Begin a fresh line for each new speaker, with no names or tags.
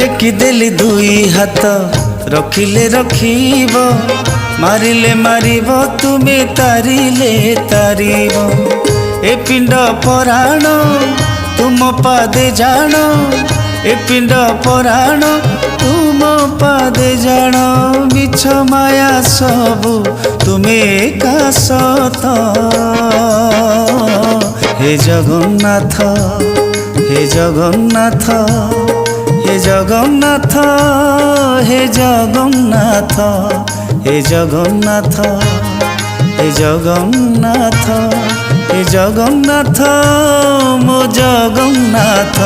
टेकिदेली दुई हाथ रखिले रखिब मारिले मारिब तुमे तारिले तारिब ए पिंड पराण तुम पादे जान ए पिंड पराण तुम पादे जान मिछ माया सबु तुमे का सत हे जगन्नाथ हे जगन्नाथ हे जगन्नाथ हे जगन्नाथ हे जगन्नाथ हे जगन्नाथ हे जगन्नाथ मो जगन्नाथ।